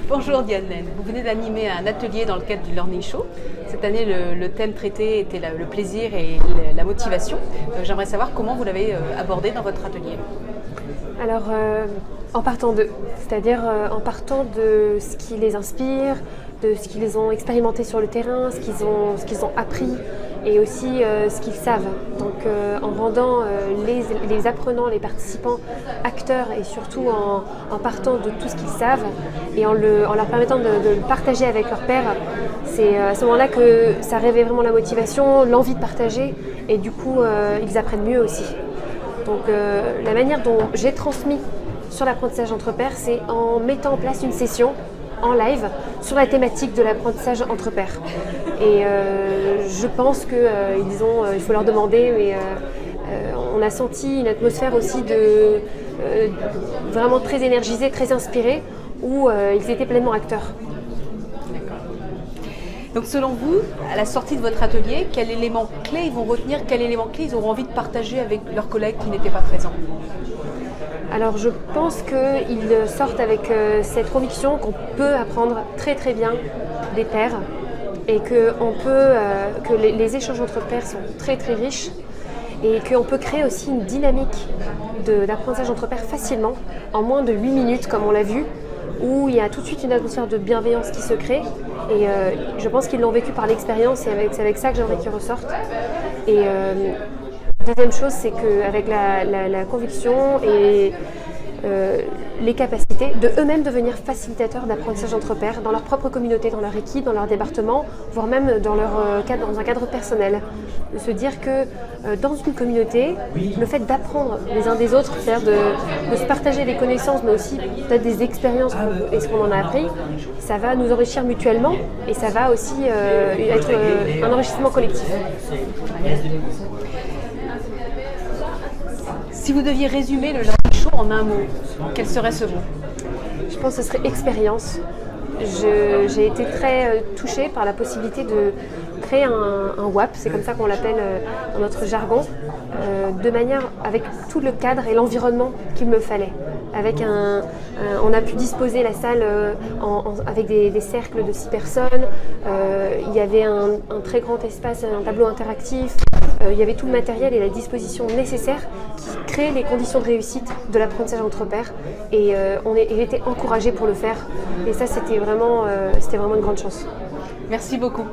Bonjour Diane Laine, vous venez d'animer un atelier dans le cadre du Learning Show. Cette année, le thème traité était le plaisir et la motivation. J'aimerais savoir comment vous l'avez abordé dans votre atelier. Alors, en partant d'eux, c'est-à-dire en partant de ce qui les inspire, de ce qu'ils ont expérimenté sur le terrain, ce qu'ils ont appris et aussi ce qu'ils savent. Donc en rendant les apprenants, les participants acteurs et surtout en partant de tout ce qu'ils savent et en leur permettant de le partager avec leur pairs, c'est à ce moment-là que ça réveille vraiment la motivation, l'envie de partager et du coup ils apprennent mieux aussi. Donc la manière dont j'ai transmis sur l'apprentissage entre pairs, c'est en mettant en place une session en live sur la thématique de l'apprentissage entre pairs. Et je pense qu'il faut leur demander, mais on a senti une atmosphère aussi vraiment très énergisée, très inspirée, où ils étaient pleinement acteurs. Donc selon vous, à la sortie de votre atelier, quel élément clé ils vont retenir, quel élément clé ils auront envie de partager avec leurs collègues qui n'étaient pas présents? Alors je pense qu'ils sortent avec cette conviction qu'on peut apprendre très très bien des pairs et que les échanges entre pairs sont très très riches et qu'on peut créer aussi une dynamique d'apprentissage entre pairs facilement en moins de 8 minutes comme on l'a vu, où il y a tout de suite une atmosphère de bienveillance qui se crée et je pense qu'ils l'ont vécu par l'expérience et c'est avec ça que j'aimerais qu'ils ressortent. Et deuxième chose, c'est qu'avec la conviction et les capacités de eux-mêmes devenir facilitateurs d'apprentissage entre pairs dans leur propre communauté, dans leur équipe, dans leur département, voire même dans un cadre personnel. De se dire que dans une communauté, le fait d'apprendre les uns des autres, c'est-à-dire de se partager des connaissances, mais aussi peut-être des expériences et ce qu'on en a appris, ça va nous enrichir mutuellement et ça va aussi être un enrichissement collectif. Si vous deviez résumer le Learning Show en un mot, quel serait ce mot? Je pense que ce serait expérience. J'ai été très touchée par la possibilité de créer un WAP, c'est comme ça qu'on l'appelle dans notre jargon, de manière avec tout le cadre et l'environnement qu'il me fallait. On a pu disposer la salle avec des cercles de 6 personnes, il y avait un très grand espace, un tableau interactif, il y avait tout le matériel et la disposition nécessaire qui crée les conditions de réussite de l'apprentissage entre pairs et il était encouragé pour le faire et ça c'était vraiment une grande chance. Merci beaucoup.